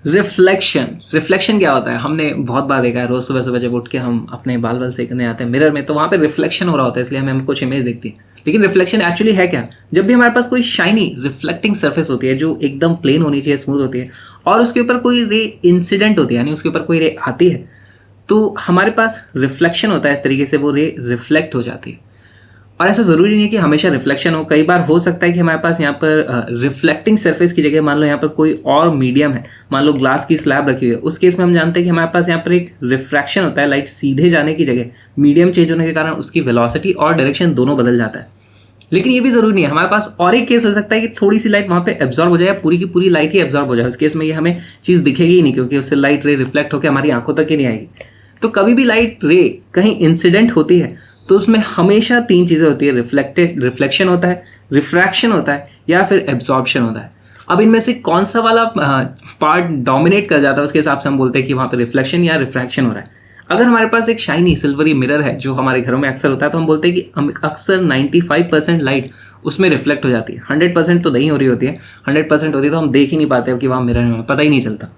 Reflection क्या होता है? हमने बहुत बार देखा है, रोज सुबह सुबह जब उठ के हम अपने बाल बाल सेकने आते हैं मिरर में, तो वहाँ पे रिफ्लेक्शन हो रहा होता है, इसलिए हमें कुछ इमेज दिखती है। लेकिन रिफ्लेक्शन एक्चुअली है क्या? जब भी हमारे पास कोई शाइनी रिफ्लेक्टिंग सरफेस होती है जो एकदम प्लेन होनी चाहिए, स्मूथ होती है, और उसके ऊपर कोई रे इंसिडेंट होती है, यानी उसके ऊपर कोई रे आती है, तो हमारे पास रिफ्लेक्शन होता है। इस तरीके से वो रे रिफ्लेक्ट हो जाती है। और ऐसा ज़रूरी नहीं है कि हमेशा रिफ्लेक्शन हो। कई बार हो सकता है कि हमारे पास यहाँ पर रिफ्लेक्टिंग सरफेस की जगह मान लो यहाँ पर कोई और मीडियम है, मान लो ग्लास की स्लैब रखी हुई है, उस केस में हम जानते हैं कि हमारे पास यहाँ पर एक रिफ्रैक्शन होता है। लाइट सीधे जाने की जगह मीडियम चेंज होने के कारण उसकी वेलोसिटी और डायरेक्शन दोनों बदल जाता है। लेकिन ये भी ज़रूरी नहीं है, हमारे पास और एक केस हो सकता है कि थोड़ी सी लाइट वहाँ पे एब्जॉर्ब हो जाए, या पूरी की पूरी लाइट ही एब्जॉर्ब हो जाए। उस केस में ये हमें चीज़ दिखेगी ही नहीं, क्योंकि उससे लाइट रे रिफ्लेक्ट होकर हमारी आंखों तक ही नहीं आएगी। तो कभी भी लाइट रे कहीं इंसिडेंट होती है तो उसमें हमेशा तीन चीज़ें होती है, रिफ्लेक्शन होता है, रिफ्रैक्शन होता है, या फिर एब्जॉर्प्शन होता है। अब इनमें से कौन सा वाला पार्ट डोमिनेट कर जाता है, उसके हिसाब से हम बोलते हैं कि वहाँ पे रिफ्लेक्शन या रिफ्रैक्शन हो रहा है। अगर हमारे पास एक शाइनी सिल्वरी मिरर है जो हमारे घरों में अक्सर होता है, तो हम बोलते हैं कि अक्सर 95% लाइट उसमें रिफ्लेक्ट हो जाती है। 100% तो नहीं हो रही होती है, 100% होती है तो हम देख ही नहीं पाते कि वहाँ मिरर में, पता ही नहीं चलता।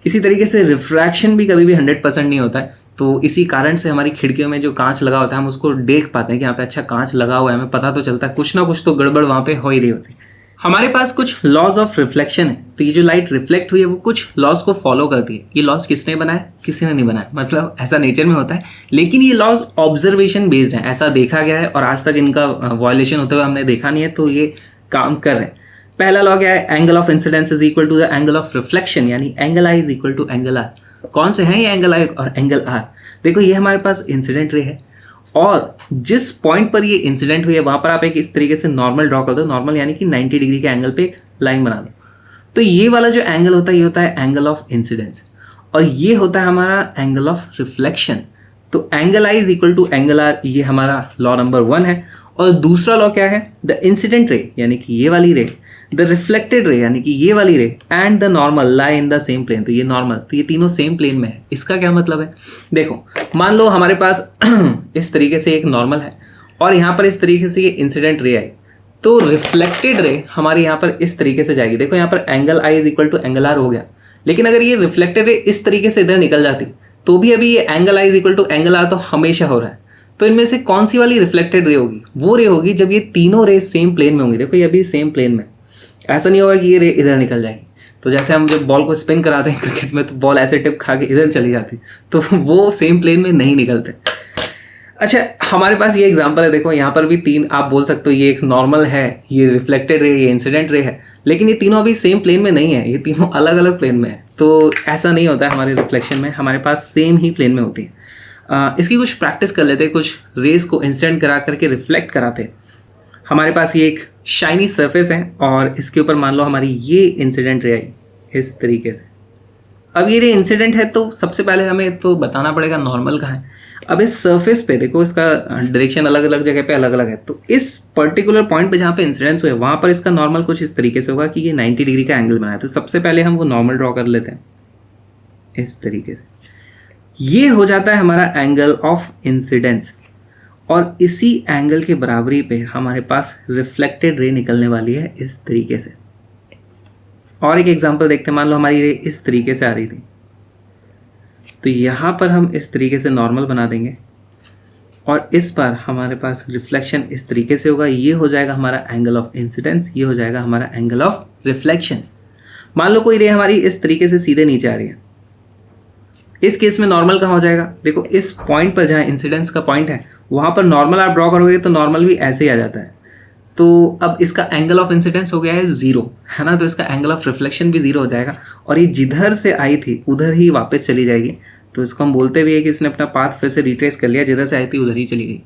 इसी तरीके से रिफ्रैक्शन भी कभी भी 100% नहीं होता है। तो इसी कारण से हमारी खिड़कियों में जो कांच लगा होता है, हम उसको देख पाते हैं कि यहाँ पे अच्छा कांच लगा हुआ है, हमें पता तो चलता है कुछ ना कुछ तो गड़बड़ वहाँ पे हो ही रही होती है। हमारे पास कुछ लॉज ऑफ रिफ्लेक्शन है, तो ये जो लाइट रिफ्लेक्ट हुई है वो कुछ लॉज को फॉलो करती है। ये लॉज किसने बनाया? किसी ने नहीं बनाया, मतलब ऐसा नेचर में होता है, लेकिन ये लॉज ऑब्जर्वेशन बेस्ड है, ऐसा देखा गया है और आज तक इनका वायलेशन होते हुए हमने देखा नहीं है, तो ये काम कर रहे हैं। पहला लॉ क्या है? Angle of incidence is equal to the angle of reflection, यानी angle I is equal to angle R. कौन से हैं ये एंगल आई और एंगल आर? देखो ये हमारे पास इंसिडेंट रे है, और जिस पॉइंट पर ये इंसिडेंट हुई है वहां पर आप एक इस तरीके से नॉर्मल ड्रॉ कर दो, नॉर्मल यानी कि 90 डिग्री के एंगल पे एक लाइन बना दो। तो ये वाला जो एंगल होता है ये होता है एंगल ऑफ इंसिडेंस, और ये होता है हमारा एंगल ऑफ रिफ्लेक्शन। तो angle I is equal to angle R, ये हमारा लॉ नंबर 1 है। और दूसरा लॉ क्या है? द इंसिडेंट रे यानी कि ये वाली रे, द रिफ्लेक्टेड रे यानी कि ये वाली ray, and the normal lie in the same plane. तो ये नॉर्मल, तो ये तीनों सेम प्लेन में है। इसका क्या मतलब है? देखो मान लो हमारे पास इस तरीके से एक नॉर्मल है और यहाँ पर इस तरीके से ये इंसिडेंट रे आई, तो रिफ्लेक्टेड रे हमारी यहाँ पर इस तरीके से जाएगी। देखो यहाँ पर angle I is equal to angle R हो गया, लेकिन अगर ये रिफ्लेक्टेड रे इस तरीके से इधर निकल जाती तो भी अभी ये angle I is equal to angle R तो हमेशा हो रहा है। तो इनमें से कौन सी वाली रिफ्लेक्टेड रे होगी? वो रे होगी जब ये तीनों रे सेम प्लेन में होंगी। देखो ये अभी सेम प्लेन में, ऐसा नहीं होगा कि ये रे इधर निकल जाएगी। तो जैसे हम जब बॉल को स्पिन कराते हैं क्रिकेट में, तो बॉल ऐसे टिप खा के इधर चली जाती, तो वो सेम प्लेन में नहीं निकलते। अच्छा हमारे पास ये एग्जांपल है, देखो यहाँ पर भी तीन, आप बोल सकते हो ये एक नॉर्मल है, ये रिफ्लेक्टेड रे, ये इंसिडेंट रे है, लेकिन ये तीनों अभी सेम प्लेन में नहीं है, ये तीनों अलग अलग प्लेन में है। तो ऐसा नहीं होता है हमारे रिफ्लेक्शन में, हमारे पास सेम ही प्लेन में होती है। इसकी कुछ प्रैक्टिस कर लेते हैं, कुछ रेस को इंसिडेंट करा करके रिफ्लेक्ट कराते। हमारे पास ये एक शाइनी सरफेस है और इसके ऊपर मान लो हमारी ये इंसिडेंट रे आई इस तरीके से। अब ये रे इंसिडेंट है तो सबसे पहले हमें तो बताना पड़ेगा नॉर्मल कहाँ है। अब इस सरफेस पे देखो इसका डायरेक्शन अलग अलग जगह पे अलग अलग है, तो इस पर्टिकुलर पॉइंट पे जहाँ पे इंसिडेंस हुए वहाँ पर इसका नॉर्मल कुछ इस तरीके से होगा कि ये 90 डिग्री का एंगल बनाया। तो सबसे पहले हम वो नॉर्मल ड्रॉ कर लेते हैं इस तरीके से। ये हो जाता है हमारा एंगल ऑफ इंसिडेंस, और इसी एंगल के बराबरी पे हमारे पास रिफ्लेक्टेड रे निकलने वाली है इस तरीके से। और एक एग्जांपल देखते हैं, मान लो हमारी रे इस तरीके से आ रही थी, तो यहाँ पर हम इस तरीके से नॉर्मल बना देंगे और इस पर हमारे पास रिफ्लेक्शन इस तरीके से होगा। ये हो जाएगा हमारा एंगल ऑफ इंसिडेंस, ये हो जाएगा हमारा एंगल ऑफ रिफ्लेक्शन। मान लो कोई रे हमारी इस तरीके से सीधे नीचे आ रही है, इस केस में नॉर्मल कहाँ हो जाएगा? देखो इस पॉइंट पर जहाँ इंसिडेंस का पॉइंट है वहाँ पर नॉर्मल आप ड्रॉ करोगे तो नॉर्मल भी ऐसे ही आ जाता है। तो अब इसका एंगल ऑफ इंसिडेंस हो गया है 0, है ना, तो इसका एंगल ऑफ रिफ्लेक्शन भी 0 हो जाएगा, और ये जिधर से आई थी उधर ही वापस चली जाएगी। तो इसको हम बोलते भी है कि इसने अपना पाथ फिर से रिट्रेस कर लिया, जिधर से आई थी उधर ही चली गई।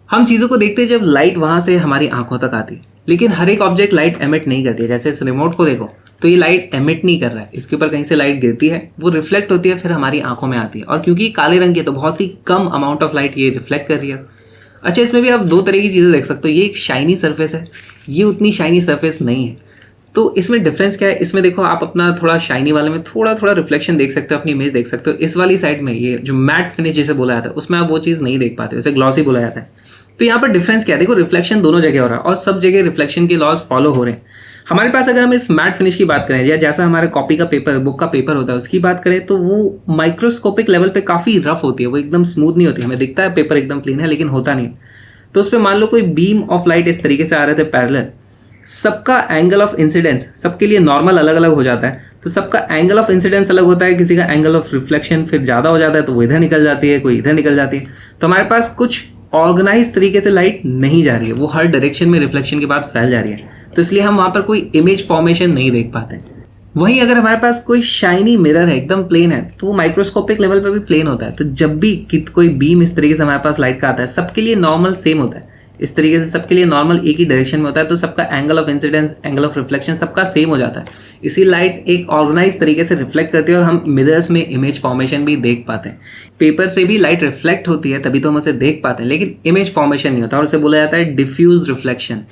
हम चीज़ों को देखते हैं जब लाइट वहाँ से हमारी आंखों तक आती है, लेकिन हर एक ऑब्जेक्ट लाइट एमिट नहीं करती है। जैसे इस रिमोट को देखो तो ये लाइट एमिट नहीं कर रहा है, इसके ऊपर कहीं से लाइट गिरती है, वो रिफ्लेक्ट होती है, फिर हमारी आंखों में आती है, और क्योंकि काले रंग की है तो बहुत ही कम अमाउंट ऑफ लाइट ये रिफ्लेक्ट कर रही है। अच्छा इसमें भी आप दो तरह की चीज़ें देख सकते हो, ये एक शाइनी सरफेस है, ये उतनी शाइनी सरफेस नहीं है। तो इसमें डिफरेंस क्या है? इसमें देखो आप अपना थोड़ा शाइनी वाले में थोड़ा थोड़ा रिफ्लेक्शन देख सकते हो, अपनी इमेज देख सकते हो। इस वाली साइड में ये जो मैट फिनिश जिसे बोला जाता है उसमें आप वो चीज़ नहीं देख पाते, उसे ग्लॉसी बोला जाता है। तो यहाँ पर डिफरेंस क्या है? देखो रिफ्लेक्शन दोनों जगह हो रहा है और सब जगह रिफ्लेक्शन के लॉज फॉलो हो रहे हैं। हमारे पास अगर हम इस मैट फिनिश की बात करें या जैसा हमारे कॉपी का पेपर, बुक का पेपर होता है, उसकी बात करें तो वो माइक्रोस्कोपिक लेवल पे काफ़ी रफ होती है, वो एकदम स्मूथ नहीं होती। हमें दिखता है पेपर एकदम क्लीन है लेकिन होता नहीं। तो उस पर मान लो कोई बीम ऑफ लाइट इस तरीके से आ रहे थे पैरेलल, सबका एंगल ऑफ इंसिडेंस सबके लिए नॉर्मल अलग अलग हो जाता है, तो सबका एंगल ऑफ इंसिडेंस अलग होता है। किसी का एंगल ऑफ रिफ्लेक्शन फिर ज़्यादा हो जाता है तो वो इधर निकल जाती है, कोई इधर निकल जाती है। तो हमारे पास कुछ ऑर्गेनाइज तरीके से लाइट नहीं जा रही है, वो हर डायरेक्शन में रिफ्लेक्शन के बाद फैल जा रही है, तो इसलिए हम वहाँ पर कोई इमेज फॉर्मेशन नहीं देख पाते। वहीं अगर हमारे पास कोई शाइनी मिरर है, एकदम प्लेन है, तो वो माइक्रोस्कोपिक लेवल पर भी प्लेन होता है। तो जब भी कोई बीम इस तरीके से हमारे पास लाइट का आता है, सबके लिए नॉर्मल सेम होता है, इस तरीके से सबके लिए नॉर्मल एक ही डायरेक्शन में होता है, तो सबका angle of incidence, angle of reflection सबका सेम हो जाता है। इसी लाइट एक ऑर्गेनाइज तरीके से रिफ्लेक्ट करती है और हम मिरर्स में इमेज फॉर्मेशन भी देख पाते हैं। पेपर से भी लाइट रिफ्लेक्ट होती है तभी तो हम उसे देख पाते हैं, लेकिन इमेज फॉर्मेशन नहीं होता और उसे बोला जाता है डिफ्यूज रिफ्लेक्शन।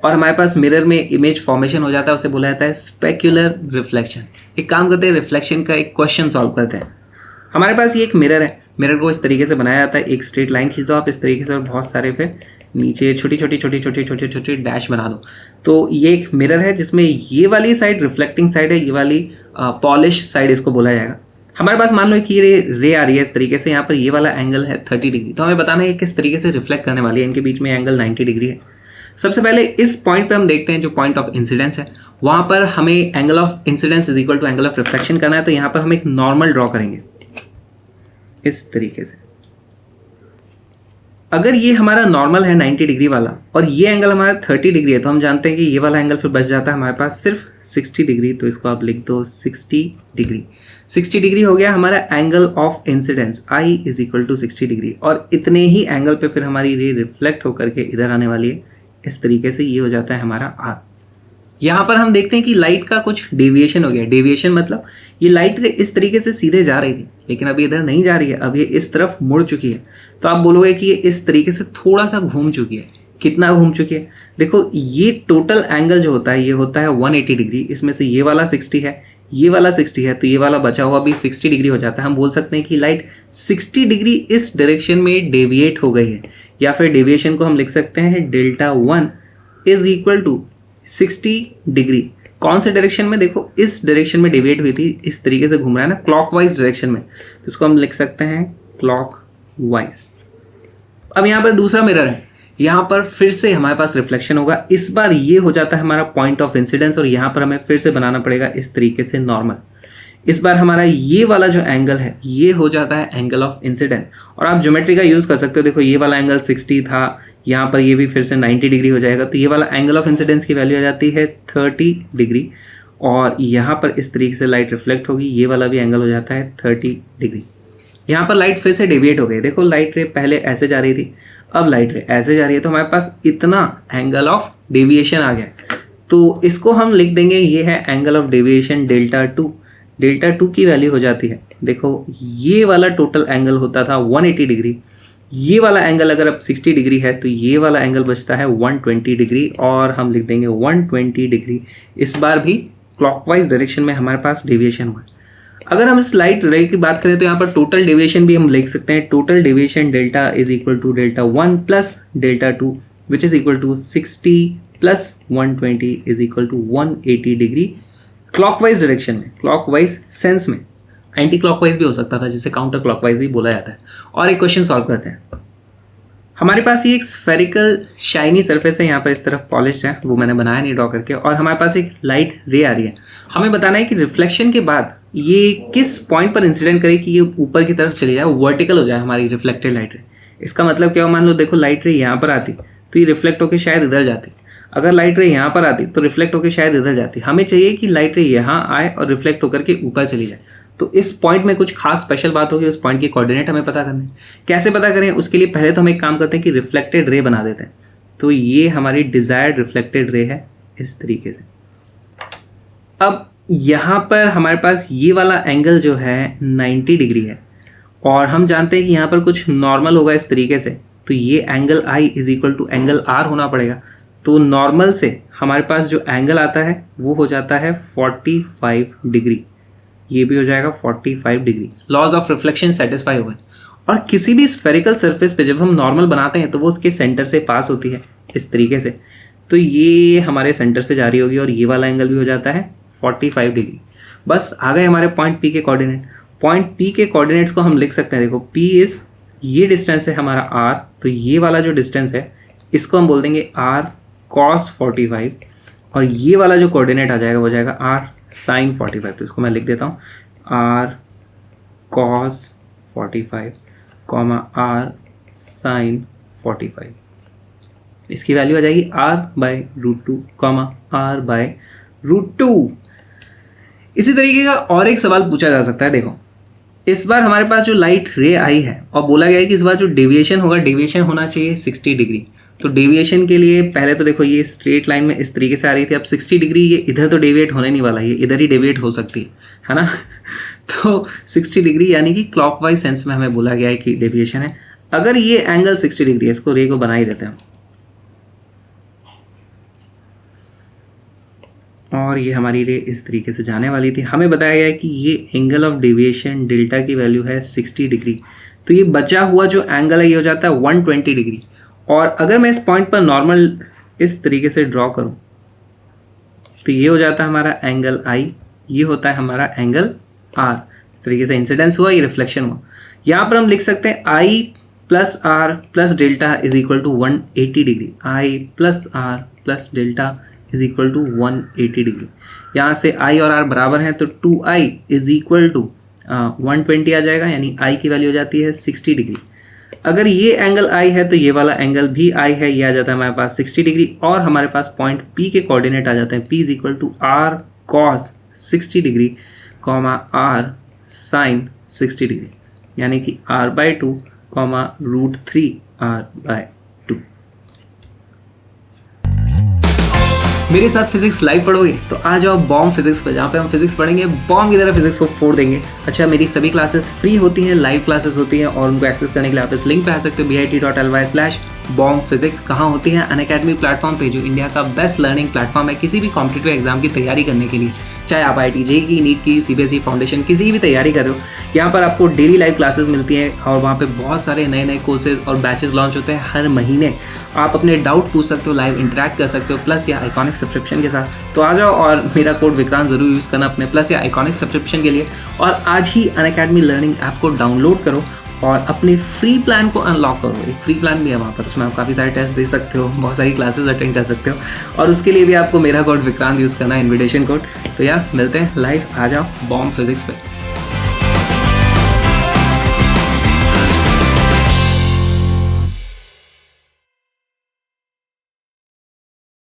और हमारे पास मिरर में इमेज फॉर्मेशन हो जाता है, उसे बोला जाता है स्पेक्युलर रिफ्लेक्शन। एक काम करते हैं, रिफ्लेक्शन का एक क्वेश्चन सॉल्व करते हैं। हमारे पास ये एक मिरर है, मिरर को इस तरीके से बनाया जाता है, एक स्ट्रेट लाइन खींच दो आप इस तरीके से और बहुत सारे फिर नीचे छोटी छोटी डैश बना दो। तो ये एक मिरर है जिसमें ये वाली साइड रिफ्लेक्टिंग साइड है, ये वाली पॉलिश साइड इसको बोला जाएगा। हमारे पास मान लो कि रे आ रही है इस तरीके से, यहाँ पर ये वाला एंगल है 30 डिग्री, तो हमें बताना है किस तरीके से रिफ्लेक्ट करने वाली है। इनके बीच में एंगल 90 डिग्री है। सबसे पहले इस पॉइंट पे हम देखते हैं जो पॉइंट ऑफ इंसिडेंस है, वहाँ पर हमें angle of incidence is equal to angle of reflection करना है। तो यहाँ पर हम एक नॉर्मल ड्रॉ करेंगे इस तरीके से। अगर ये हमारा नॉर्मल है 90 डिग्री वाला और ये एंगल हमारा 30 डिग्री है, तो हम जानते हैं कि ये वाला एंगल फिर बच जाता है हमारे पास सिर्फ 60 डिग्री। तो इसको आप लिख दो 60 डिग्री। 60 डिग्री हो गया हमारा angle of incidence, I is equal to 60 degree. और इतने ही एंगल पे फिर हमारी रे रिफ्लेक्ट होकर के इधर आने वाली है इस तरीके से, ये हो जाता है हमारा आर। यहाँ पर हम देखते हैं कि लाइट का कुछ डेविएशन हो गया। डेविएशन मतलब ये लाइट इस तरीके से सीधे जा रही थी लेकिन अब इधर नहीं जा रही है, अब ये इस तरफ मुड़ चुकी है। तो आप बोलोगे कि ये इस तरीके से थोड़ा सा घूम चुकी है। कितना घूम चुकी है? देखो ये टोटल एंगल जो होता है ये होता है 180 डिग्री। इसमें से ये वाला 60 है, ये वाला 60 है, तो ये वाला बचा हुआ भी 60 डिग्री हो जाता है। हम बोल सकते हैं कि लाइट 60 डिग्री इस डायरेक्शन में डेविएट हो गई है, या फिर डेविएशन को हम लिख सकते हैं delta 1 is equal to 60 degree. कौन से डायरेक्शन में? देखो इस डायरेक्शन में डेविएट हुई थी, इस तरीके से घूम रहा है ना, क्लॉकवाइज डायरेक्शन में, तो इसको हम लिख सकते हैं क्लॉकवाइज। अब यहाँ पर दूसरा मिरर है, यहाँ पर फिर से हमारे पास रिफ्लेक्शन होगा। इस बार ये हो जाता है हमारा पॉइंट ऑफ इंसिडेंस और यहाँ पर हमें फिर से बनाना पड़ेगा इस तरीके से नॉर्मल। इस बार हमारा ये वाला जो एंगल है ये हो जाता है एंगल ऑफ इंसिडेंट। और आप ज्योमेट्री का यूज़ कर सकते हो। देखो ये वाला एंगल 60 था, यहाँ पर ये भी फिर से 90 डिग्री हो जाएगा, तो ये वाला एंगल ऑफ इंसिडेंस की वैल्यू आ जाती है 30 डिग्री। और यहाँ पर इस तरीके से लाइट रिफ्लेक्ट होगी, ये वाला भी एंगल हो जाता है 30 डिग्री। यहाँ पर लाइट फिर से डेविएट हो गई। देखो लाइट रे पहले ऐसे जा रही थी, अब लाइट रे ऐसे जा रही है, तो हमारे पास इतना एंगल ऑफ डेविएशन आ गया। तो इसको हम लिख देंगे, ये है angle of deviation delta 2। Delta 2 की वैल्यू हो जाती है, देखो ये वाला टोटल एंगल होता था 180 डिग्री, ये वाला एंगल अगर अब 60 डिग्री है तो ये वाला एंगल बचता है 120 डिग्री, और हम लिख देंगे 120 डिग्री। इस बार भी क्लॉकवाइज डायरेक्शन में हमारे पास डेविएशन हुआ। अगर हम इस लाइट रे की बात करें तो यहाँ पर टोटल डेविएशन भी हम लिख सकते हैं। Total deviation delta is equal to delta 1 plus delta 2 which is equal to 60 plus 120 is equal to 180 degree clockwise direction में, क्लॉकवाइज सेंस में। एंटी क्लॉकवाइज भी हो सकता था जिसे काउंटर क्लॉकवाइज भी बोला जाता है। और एक क्वेश्चन सॉल्व करते हैं। हमारे पास ये एक स्फेरिकल शाइनी सरफेस है, यहाँ पर इस तरफ पॉलिश्ड है, वो मैंने बनाया नहीं ड्रॉ करके, और हमारे पास एक लाइट रे आ रही है। हमें बताना है कि रिफ्लेक्शन के बाद ये किस पॉइंट पर इंसिडेंट करे कि ये ऊपर की तरफ चली जाए, वर्टिकल हो जाए हमारी रिफ्लेक्टेड लाइट रे। इसका मतलब क्या? मान लो देखो लाइट रे यहाँ पर आती तो ये रिफ्लेक्ट होकर शायद इधर जाती, अगर लाइट रे यहाँ पर आती तो रिफ्लेक्ट होकर शायद इधर जाती। हमें चाहिए कि लाइट रे यहाँ आए और रिफ्लेक्ट होकर के ऊपर चली जाए। तो इस पॉइंट में कुछ खास स्पेशल बात होगी, उस पॉइंट की कोऑर्डिनेट हमें पता करनी है। कैसे पता करें? उसके लिए पहले तो हम एक काम करते हैं कि रिफ्लेक्टेड रे बना देते हैं। तो ये हमारी डिजायर्ड रिफ्लेक्टेड रे है इस तरीके से। अब यहाँ पर हमारे पास ये वाला एंगल जो है 90 डिग्री है, और हम जानते हैं कि यहाँ पर कुछ नॉर्मल होगा इस तरीके से, तो ये angle I is equal to angle R होना पड़ेगा। तो नॉर्मल से हमारे पास जो एंगल आता है वो हो जाता है 45 डिग्री, ये भी हो जाएगा 45 degree. Laws of reflection satisfy हो गए। और किसी भी स्फेरिकल सरफेस पे जब हम नॉर्मल बनाते हैं तो वो उसके सेंटर से पास होती है इस तरीके से। तो ये हमारे सेंटर से जा रही होगी और ये वाला एंगल भी हो जाता है 45 डिग्री। बस आ गए हमारे पॉइंट पी के कोऑर्डिनेट। पॉइंट पी के कोऑर्डिनेट्स को हम लिख सकते हैं, देखो पी इज, ये डिस्टेंस है हमारा आर, तो ये वाला जो डिस्टेंस है इसको हम बोल देंगे आर कॉस 45, और ये वाला जो कोऑर्डिनेट आ जाएगा वो जाएगा आर साइन 45। तो इसको मैं लिख देता हूँ R cos 45 comma R sine 45। इसकी वैल्यू आ जाएगी r/√2 कॉमा r/√2। इसी तरीके का और एक सवाल पूछा जा सकता है। देखो इस बार हमारे पास जो लाइट रे आई है और बोला गया है कि इस बार जो डेविएशन होगा, डेविएशन होना चाहिए 60 डिग्री। तो डेविएशन के लिए पहले तो देखो ये स्ट्रेट लाइन में इस तरीके से आ रही थी, अब 60 डिग्री ये इधर तो डेविएट होने नहीं वाला, ये इधर ही डेविएट हो सकती है ना। तो 60 डिग्री यानी कि क्लॉकवाइज सेंस में हमें बोला गया है कि डेविएशन है। अगर ये एंगल 60 डिग्री है, इसको रे को बना ही देते हैं, और ये हमारी रे इस तरीके से जाने वाली थी। हमें बताया गया है कि ये एंगल ऑफ डेविएशन डेल्टा की वैल्यू है 60 डिग्री। तो ये बचा हुआ जो एंगल है ये हो जाता है 120 डिग्री। और अगर मैं इस पॉइंट पर नॉर्मल इस तरीके से ड्रॉ करूं तो ये हो जाता है हमारा एंगल आई, ये होता है हमारा एंगल आर। इस तरीके से इंसिडेंस हुआ, ये रिफ्लेक्शन हुआ। यहाँ पर हम लिख सकते हैं I plus R plus delta is equal to 180 degree. I plus R plus delta is equal to 180 degree. यहाँ से आई और आर बराबर हैं तो 2i इज इक्वल टू 120 आ जाएगा, यानी आई की वैल्यू हो जाती है 60 डिग्री। अगर ये एंगल आई है तो ये वाला एंगल भी आई है, ये आ जाता है हमारे पास 60 डिग्री। और हमारे पास पॉइंट पी के कोऑर्डिनेट आ जाते हैं, P is equal to R cos 60 degree comma R sine 60 degree, यानी कि r/2 कॉमा √3 r/2। मेरे साथ फिजिक्स लाइव पढ़ोगे तो आ जाओ बॉम्ब फिजिक्स पे, जहाँ पे हम फिजिक्स पढ़ेंगे बॉम्ब की तरह फिजिक्स को फोड़ देंगे। अच्छा, मेरी सभी क्लासेस फ्री होती हैं, लाइव क्लासेस होती हैं, और उनको एक्सेस करने के लिए आप इस लिंक पे आ सकते हो bit.ly/bomb physics। कहाँ होती है? अनअकैडमी प्लेटफॉर्म पे, जो इंडिया का बेस्ट लर्निंग प्लेटफॉर्म है किसी भी कॉम्पिटिटिव एग्जाम की तैयारी करने के लिए। चाहे आप IIT JEE की, नीट की, CBSE फाउंडेशन किसी भी तैयारी कर रहे हो, यहाँ पर आपको डेली लाइव क्लासेस मिलती हैं और वहाँ पे बहुत सारे नए नए कोर्सेज और बैचेस लॉन्च होते हैं हर महीने। आप अपने डाउट पूछ सकते हो, लाइव इंटरेक्ट कर सकते हो प्लस या आइकॉनिक सब्सक्रिप्शन के साथ। तो आ जाओ और मेरा कोड विक्रांत ज़रूर यूज़ करना अपने प्लस या आइकॉनिक सब्सक्रिप्शन के लिए, और आज ही अनअकैडमी लर्निंग ऐप को डाउनलोड करो और अपने फ्री प्लान को अनलॉक करो। एक फ्री प्लान भी है वहाँ पर, उसमें आप काफ़ी सारे टेस्ट दे सकते हो, बहुत सारी क्लासेस अटेंड कर सकते हो, और उसके लिए भी आपको मेरा कोड विक्रांत यूज़ करना है, इन्विटेशन कोड। तो यार मिलते हैं लाइव, आ जाओ बॉम्ब फिजिक्स पे।